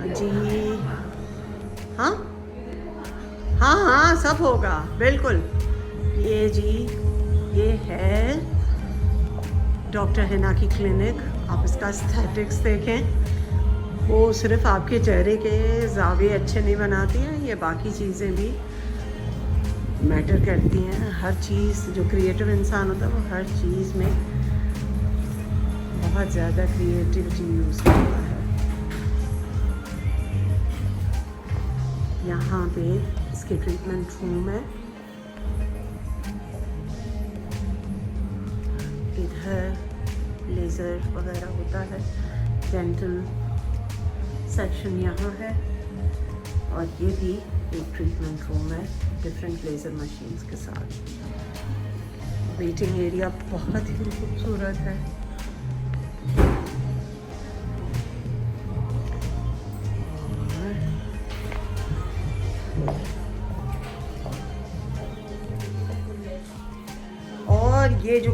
जी हाँ हाँ हाँ सब होगा बिल्कुल। ये जी ये है डॉक्टर हिना की क्लिनिक। आप इसका एस्थेटिक्स देखें, वो सिर्फ आपके चेहरे के ज़ावे अच्छे नहीं बनाती हैं, ये बाकी चीज़ें भी मैटर करती हैं। हर चीज़, जो क्रिएटिव इंसान होता है वो हर चीज़ में बहुत ज़्यादा क्रिएटिविटी यूज़ करता है। यहाँ पे इसके ट्रीटमेंट रूम है, इधर लेज़र वगैरह होता है, डेंटल सेक्शन यहाँ है, और ये भी एक ट्रीटमेंट रूम है डिफरेंट लेज़र मशीन्स के साथ। वेटिंग एरिया बहुत ही खूबसूरत है। और ये जो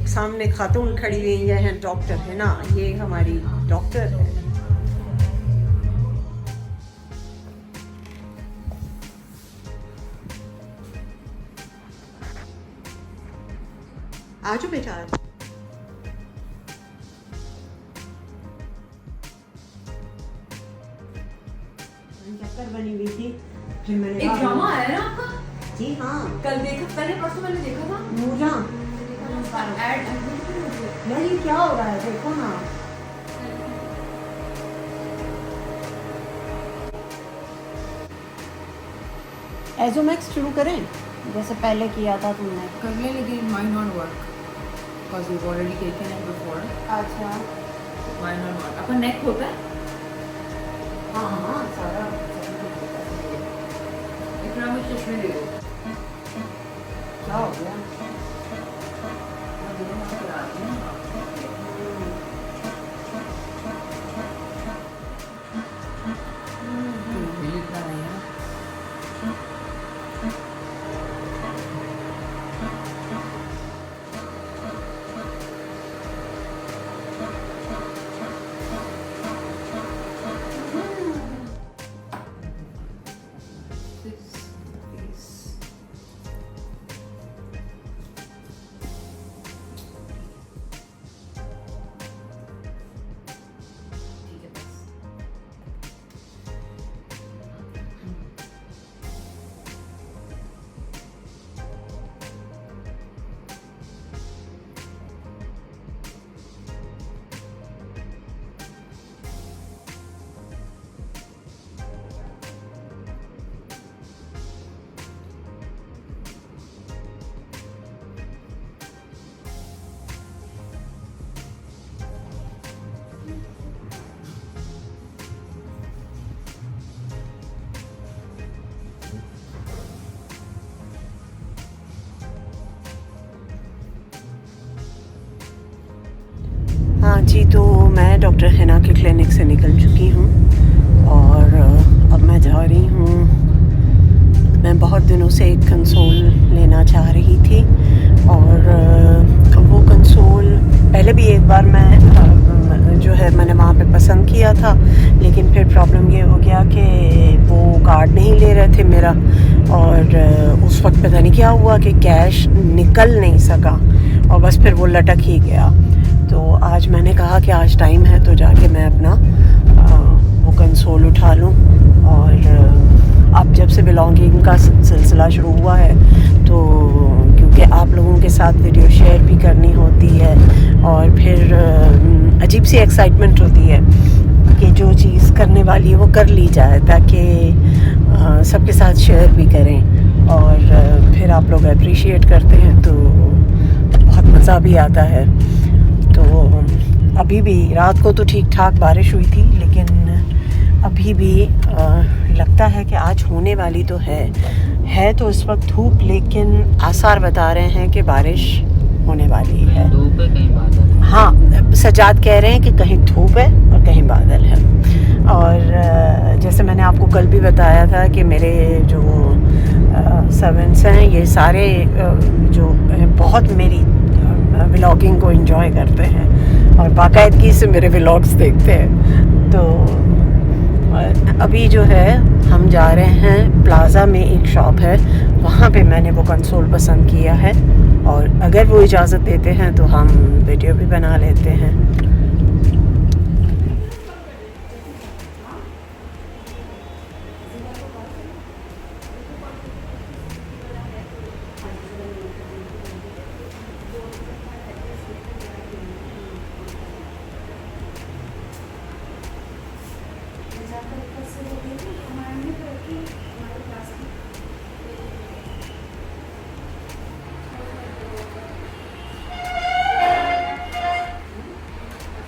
सामने खातून खड़ी हुई है हैं डॉक्टर है ना, ये हमारी डॉक्टर है। आजो बेटा आज। चक्कर बनी हुई थी, फिर मैंने एक ड्रामा आया ना आपका? जी हाँ, कल देखा, कल या परसों मैंने देखा था। नूरा ऐड यार ये क्या हो रहा है, देखो ना। एजोमैक्स शुरू करें जैसे पहले किया था तुमने? कर ले, लेकिन may not work because we already taken it before. अच्छा माई नॉट वर्क। आपका नेक होता है? हाँ हाँ सारा। इतना मुझे चश्मे दे दो। क्या हो गया? हाँ जी, तो मैं डॉक्टर हिना के क्लिनिक से निकल चुकी हूँ और अब मैं जा रही हूँ। मैं बहुत दिनों से एक कंसोल लेना चाह रही थी और वो कंसोल पहले भी एक बार मैं जो है मैंने वहाँ पे पसंद किया था, लेकिन फिर प्रॉब्लम ये हो गया कि वो कार्ड नहीं ले रहे थे मेरा, और उस वक्त पता नहीं क्या हुआ कि कैश निकल नहीं सका और बस फिर वो लटक ही गया। तो आज मैंने कहा कि आज टाइम है तो जाके मैं अपना वो कंसोल उठा लूँ। और अब जब से बिलोंगिंग का सिलसिला शुरू हुआ है तो क्योंकि आप लोगों के साथ वीडियो शेयर भी करनी होती है और फिर अजीब सी एक्साइटमेंट होती है कि जो चीज़ करने वाली है वो कर ली जाए ताकि सबके साथ शेयर भी करें और फिर आप लोग अप्रिशिएट करते हैं तो बहुत मज़ा भी आता है। तो अभी भी रात को तो ठीक ठाक बारिश हुई थी, लेकिन अभी भी लगता है कि आज होने वाली तो है तो इस वक्त धूप, लेकिन आसार बता रहे हैं कि बारिश होने वाली है। धूप है, कहीं बादल। हाँ, सजाद कह रहे हैं कि कहीं धूप है और कहीं बादल है। और जैसे मैंने आपको कल भी बताया था कि मेरे जो सर्वेंट्स हैं ये सारे जो बहुत मेरी व्लॉगिंग को एंजॉय करते हैं और बाकायदगी से मेरे व्लॉग्स देखते हैं। तो अभी जो है हम जा रहे हैं प्लाज़ा में, एक शॉप है वहाँ पे मैंने वो कंसोल पसंद किया है और अगर वो इजाज़त देते हैं तो हम वीडियो भी बना लेते हैं।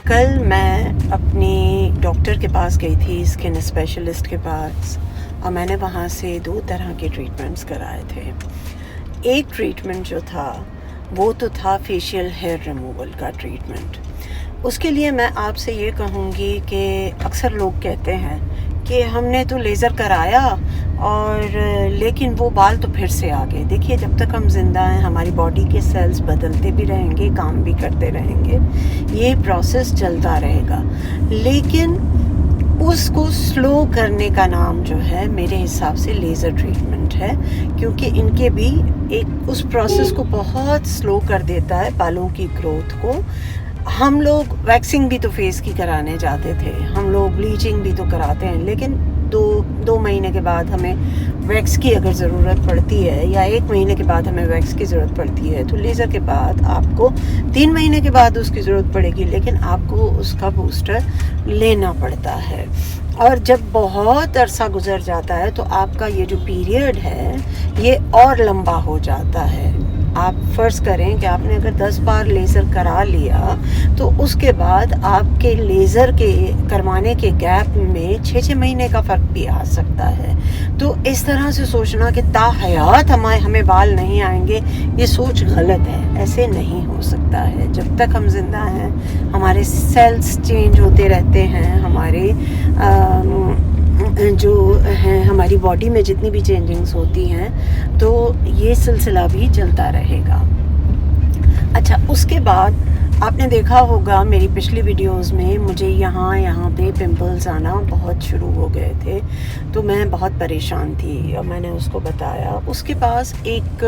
कल मैं अपनी डॉक्टर के पास गई थी, स्किन स्पेशलिस्ट के पास, और मैंने वहाँ से 2 तरह के ट्रीटमेंट्स कराए थे। एक ट्रीटमेंट जो था वो तो था फेशियल हेयर रिमूवल का ट्रीटमेंट। उसके लिए मैं आपसे ये कहूँगी कि अक्सर लोग कहते हैं कि हमने तो लेज़र कराया और लेकिन वो बाल तो फिर से आ गए। देखिए, जब तक हम ज़िंदा हैं हमारी बॉडी के सेल्स बदलते भी रहेंगे, काम भी करते रहेंगे, ये प्रोसेस चलता रहेगा। लेकिन उसको स्लो करने का नाम जो है मेरे हिसाब से लेज़र ट्रीटमेंट है, क्योंकि इनके भी एक उस प्रोसेस को बहुत स्लो कर देता है, बालों की ग्रोथ को। हम लोग वैक्सिंग भी तो फेस की कराने जाते थे, हम लोग ब्लीचिंग भी तो कराते हैं, लेकिन दो महीने के बाद हमें वैक्स की अगर ज़रूरत पड़ती है या 1 महीने के बाद हमें वैक्स की ज़रूरत पड़ती है, तो लेज़र के बाद आपको 3 महीने के बाद उसकी ज़रूरत पड़ेगी, लेकिन आपको उसका बूस्टर लेना पड़ता है। और जब बहुत अरसा गुजर जाता है तो आपका ये जो पीरियड है ये और लंबा हो जाता है। आप फ़र्ज़ करें कि आपने अगर 10 बार लेज़र करा लिया तो उसके बाद आपके लेज़र के करवाने के गैप में 6-6 महीने का फ़र्क भी आ सकता है। तो इस तरह से सोचना कि ताहयात हमें बाल नहीं आएंगे, ये सोच गलत है। ऐसे नहीं हो सकता है। जब तक हम ज़िंदा हैं हमारे सेल्स चेंज होते रहते हैं, हमारे जो हैं हमारी बॉडी में जितनी भी चेंजिंग्स होती हैं, तो ये सिलसिला भी चलता रहेगा। अच्छा, उसके बाद आपने देखा होगा मेरी पिछली वीडियोस में मुझे यहाँ पे पिंपल्स आना बहुत शुरू हो गए थे, तो मैं बहुत परेशान थी और मैंने उसको बताया। उसके पास एक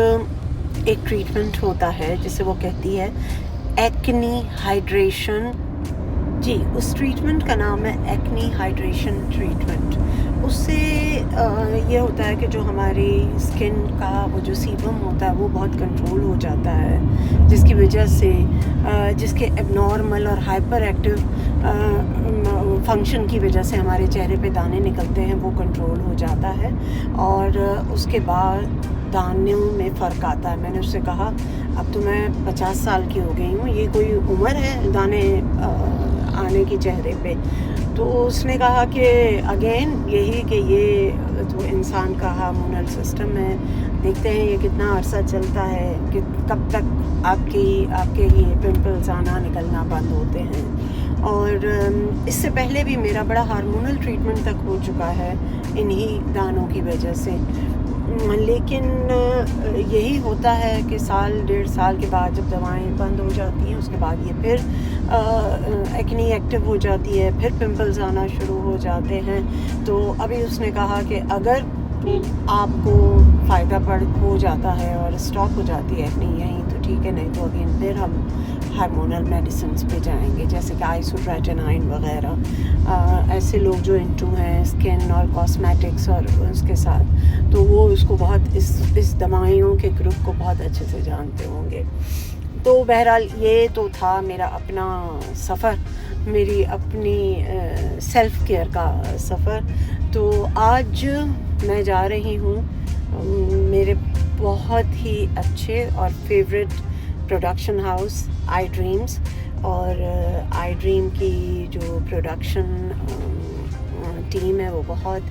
ट्रीटमेंट होता है जिसे वो कहती है एक्नी हाइड्रेशन। जी, उस ट्रीटमेंट का नाम है एक्नी हाइड्रेशन ट्रीटमेंट। उससे ये होता है कि जो हमारी स्किन का वो जो सीबम होता है वो बहुत कंट्रोल हो जाता है, जिसकी वजह से जिसके एबनॉर्मल और हाइपर एक्टिव फंक्शन की वजह से हमारे चेहरे पे दाने निकलते हैं, वो कंट्रोल हो जाता है और उसके बाद दानों में फ़र्क आता है। मैंने उससे कहा, अब तो मैं 50 साल की हो गई हूँ, ये कोई उम्र है दाने आने की चेहरे पे? तो उसने कहा कि अगेन यही कि ये जो इंसान का हार्मोनल सिस्टम है, देखते हैं ये कितना अरसा चलता है कि कब तक आपके ये पिंपल्स आना निकलना बंद होते हैं। और इससे पहले भी मेरा बड़ा हार्मोनल ट्रीटमेंट तक हो चुका है इन्हीं दानों की वजह से। लेकिन यही होता है कि 1-1.5 साल के बाद जब दवाएं बंद हो जाती हैं, उसके बाद ये फिर एक्नी एक्टिव हो जाती है, फिर पिंपल्स आना शुरू हो जाते हैं। तो अभी उसने कहा कि अगर आपको फ़ायदा हो जाता है और स्टॉप हो जाती है एक्नी यहीं, तो ठीक है, नहीं तो अगेन फिर हम हार्मोनल मेडिसिन्स पे जाएंगे, जैसे कि आइसोट्रेटिनाइन वगैरह। ऐसे लोग जो इंटू हैं स्किन और कॉस्मेटिक्स और उसके साथ, तो वो उसको बहुत इस दवाइयों के ग्रुप को बहुत अच्छे से जानते होंगे। तो बहरहाल ये तो था मेरा अपना सफ़र, मेरी अपनी सेल्फ़ केयर का सफ़र। तो आज मैं जा रही हूँ मेरे बहुत ही अच्छे और favourite production house I dreams, और आई ड्रीम की जो प्रोडक्शन टीम है वो बहुत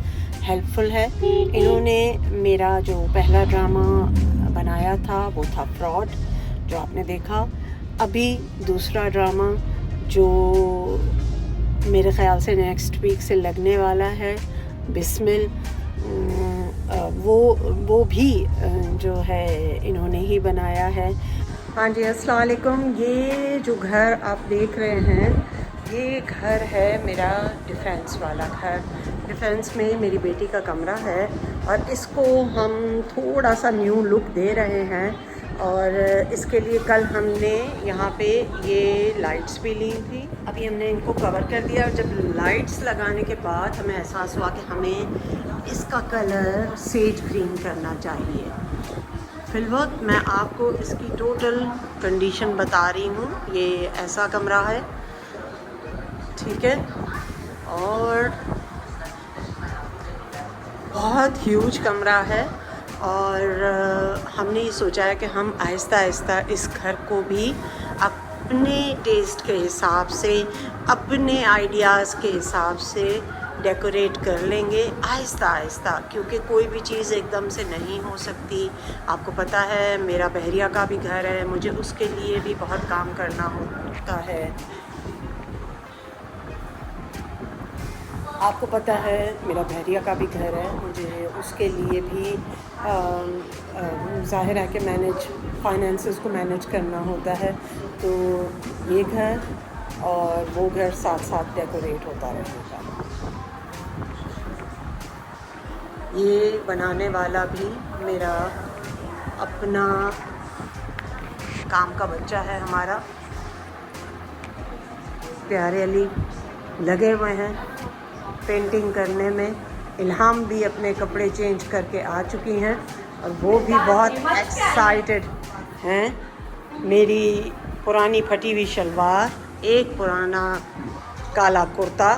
हेल्पफुल है। इन्होंने मेरा जो पहला ड्रामा बनाया था वो था फ्रॉड, जो आपने देखा। अभी दूसरा ड्रामा जो मेरे ख़याल से नेक्स्ट वीक से लगने वाला है, बिस्मिल, वो भी जो है इन्होंने ही बनाया है। हाँ जी, अस्सलाम वालेकुम। ये जो घर आप देख रहे हैं, ये घर है मेरा डिफेंस वाला घर। डिफेंस में मेरी बेटी का कमरा है और इसको हम थोड़ा सा न्यू लुक दे रहे हैं। और इसके लिए कल हमने यहाँ पे ये लाइट्स भी ली थी। अभी हमने इनको कवर कर दिया और जब लाइट्स लगाने के बाद हमें एहसास हुआ कि हमें इसका कलर सेज ग्रीन करना चाहिए। फिलवक्त मैं आपको इसकी टोटल कंडीशन बता रही हूँ। ये ऐसा कमरा है, ठीक है, और बहुत ह्यूज कमरा है। और हमने ये सोचा है कि हम आहिस्ता आहिस्ता इस घर को भी अपने टेस्ट के हिसाब से, अपने आइडियाज़ के हिसाब से डेकोरेट कर लेंगे आहिस्ता आहिस्ता, क्योंकि कोई भी चीज़ एकदम से नहीं हो सकती। आपको पता है मेरा बहरिया का भी घर है, मुझे उसके लिए भी बहुत काम करना होता है। आपको पता है मेरा बहरिया का भी घर है, मुझे उसके लिए भी ज़ाहिर है कि फाइनेंसेस को मैनेज करना होता है। तो ये घर और वो घर साथ साथ डेकोरेट होता रहेगा। ये बनाने वाला भी मेरा अपना काम का बच्चा है। हमारा प्यारे अली लगे हुए हैं पेंटिंग करने में। इल्हाम भी अपने कपड़े चेंज करके आ चुकी हैं और वो भी बहुत एक्साइटेड हैं। मेरी पुरानी फटी हुई शलवार, एक पुराना काला कुर्ता,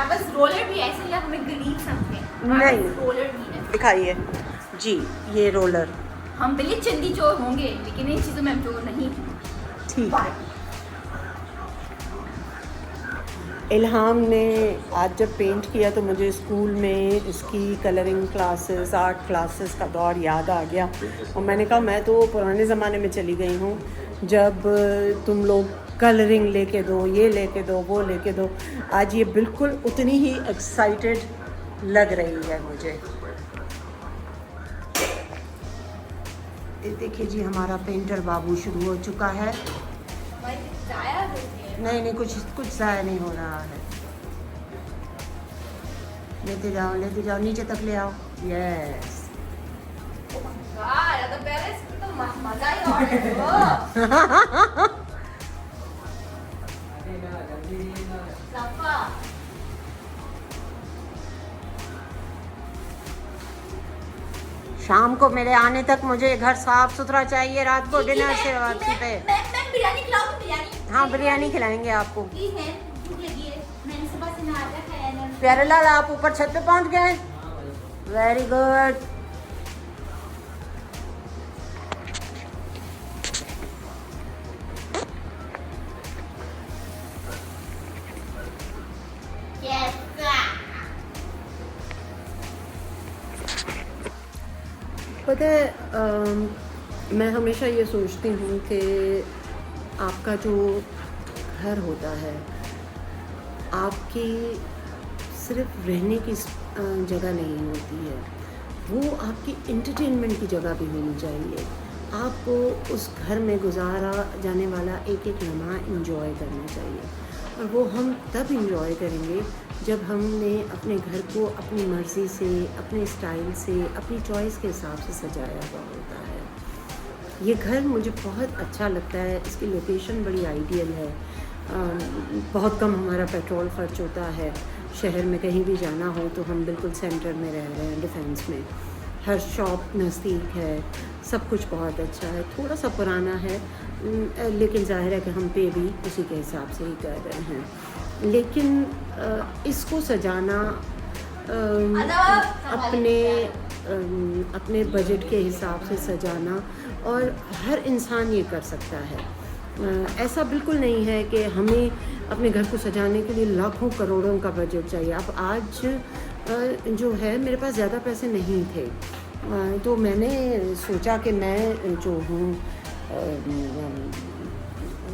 बस रोलर भी ऐसे ही हमें गरीब समझते हैं। नहीं रोलर भी है, दिखाइए जी, ये रोलर। हम भले चंदी चोर होंगे लेकिन इन चीज़ों में हम चोर नहीं। ठीक है। इल्हाम ने आज जब पेंट किया तो मुझे स्कूल में इसकी कलरिंग क्लासेस, आर्ट क्लासेस का दौर याद आ गया और मैंने कहा मैं तो पुराने ज़माने में चली गई हूँ, जब तुम लोग कलरिंग लेके दो, ये लेके दो, वो लेके दो। आज ये बिल्कुल उतनी ही एक्साइटेड लग रही है मुझे। ये देखिए जी, हमारा पेंटर बाबू शुरू हो चुका है। नहीं, कुछ ज़ाया नहीं हो रहा है। लेते जाओ, नीचे तक ले आओ। यस। मजा ही और है। शाम को मेरे आने तक मुझे घर साफ सुथरा चाहिए, रात को डिनर से वापसी पे। मैं बिरयानी खिलाऊं? बिरयानी? हाँ, बिरयानी खिलाएंगे आपको। प्लीज है, भूख लगी है। मैंने सुबह से नहाया खाया नहीं। प्यारे लाल, आप ऊपर छत पे पहुंच गए। Very good. पता है मैं हमेशा ये सोचती हूँ कि आपका जो घर होता है, आपकी सिर्फ रहने की जगह नहीं होती है, वो आपकी एंटरटेनमेंट की जगह भी होनी चाहिए। आपको उस घर में गुजारा जाने वाला एक एक लम्हा एंजॉय करना चाहिए, और वो हम तब एंजॉय करेंगे जब हमने अपने घर को अपनी मर्ज़ी से, अपने स्टाइल से, अपनी चॉइस के हिसाब से सजाया हुआ होता है। ये घर मुझे बहुत अच्छा लगता है, इसकी लोकेशन बड़ी आइडियल है। बहुत कम हमारा पेट्रोल खर्च होता है। शहर में कहीं भी जाना हो तो हम बिल्कुल सेंटर में रह रहे हैं, डिफेंस में। हर शॉप नज़दीक है, सब कुछ बहुत अच्छा है। थोड़ा सा पुराना है लेकिन जाहिर है कि हम पे भी उसी के हिसाब से ही कर रहे हैं। लेकिन इसको सजाना अपने बजट के हिसाब से सजाना, और हर इंसान ये कर सकता है। ऐसा बिल्कुल नहीं है कि हमें अपने घर को सजाने के लिए लाखों करोड़ों का बजट चाहिए। अब आज जो है, मेरे पास ज़्यादा पैसे नहीं थे, तो मैंने सोचा कि मैं जो हूँ,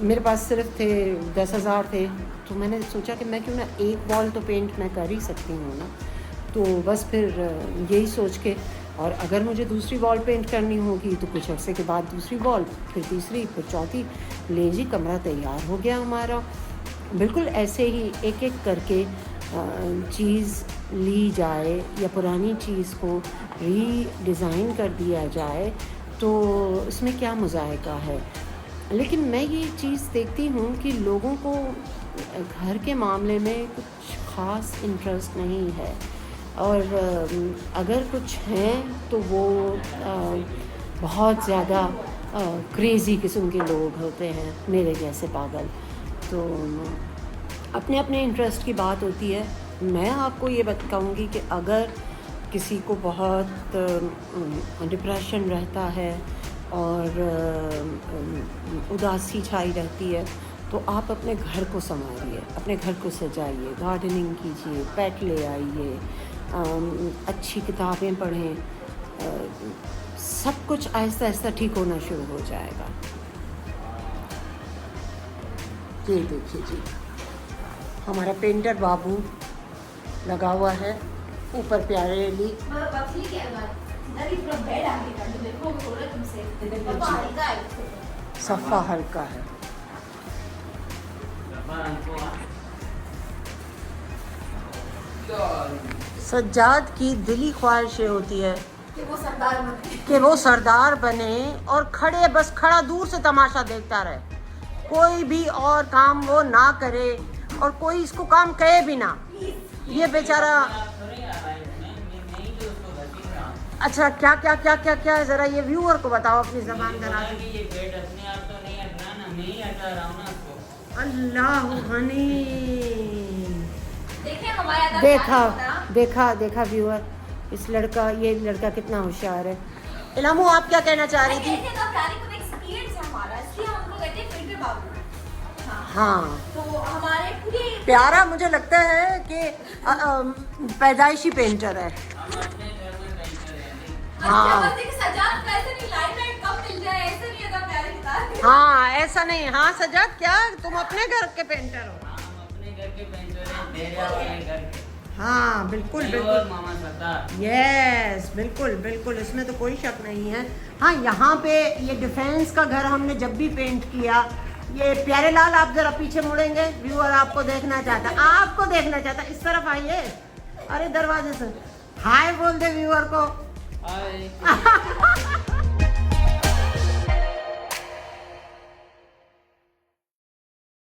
मेरे पास सिर्फ थे 10,000 थे, तो मैंने सोचा कि मैं क्यों ना एक वॉल तो पेंट मैं कर ही सकती हूँ ना। तो बस फिर यही सोच के और अगर मुझे दूसरी वॉल पेंट करनी होगी तो कुछ अर्से के बाद दूसरी वॉल, फिर तीसरी, फिर चौथी। ले जी, कमरा तैयार हो गया हमारा। बिल्कुल ऐसे ही एक एक करके चीज़ ली जाए या पुरानी चीज़ को रीडिज़ाइन कर दिया जाए तो इसमें क्या मज़ायका है। लेकिन मैं ये चीज़ देखती हूँ कि लोगों को घर के मामले में कुछ ख़ास इंटरेस्ट नहीं है, और अगर कुछ हैं तो वो बहुत ज़्यादा क्रेज़ी किस्म के लोग होते हैं, मेरे जैसे पागल। तो अपने अपने इंटरेस्ट की बात होती है। मैं आपको ये बताऊंगी कि अगर किसी को बहुत डिप्रेशन रहता है और उदासी छाई रहती है तो आप अपने घर को संवारिए, अपने घर को सजाइए, गार्डनिंग कीजिए, पेट ले आइए, अच्छी किताबें पढ़ें, सब कुछ आहिस्ता आहिस्ता ठीक होना शुरू हो जाएगा। ये देखिए जी, हमारा पेंटर बाबू लगा हुआ है ऊपर प्यारे ली। सफ़ा हल्का है। सज्जाद की दिली ख्वाहिश होती है कि वो सरदार बने और खड़े, बस खड़ा दूर से तमाशा देखता रहे, कोई भी और काम वो ना करे और कोई इसको काम कहे भी ना। ये बेचारा, अच्छा क्या क्या क्या क्या क्या है, जरा ये व्यूअर को बताओ अपनी जबान बना के। अल्लाह हनी, देखा देखा देखा व्यूअर, इस लड़का, ये लड़का कितना होशियार है। इलामू, आप क्या कहना चाह रही थी? हाँ, तो हमारे पूरे प्यारा मुझे लगता है कि पैदाइशी पेंटर है। हाँ हाँ, ऐसा नहीं। हाँ सजाद, क्या तुम अपने घर के पेंटर हो? हाँ बिल्कुल बिल्कुल, यस बिल्कुल बिल्कुल, इसमें तो कोई शक नहीं है। हाँ, यहाँ पे ये डिफेंस का घर हमने जब भी पेंट किया, ये प्यारे लाल आप जरा पीछे मुड़ेंगे, व्यूअर आपको देखना चाहता, इस तरफ आइए। अरे दरवाजे से हाय बोल दे व्यूअर को। हाय।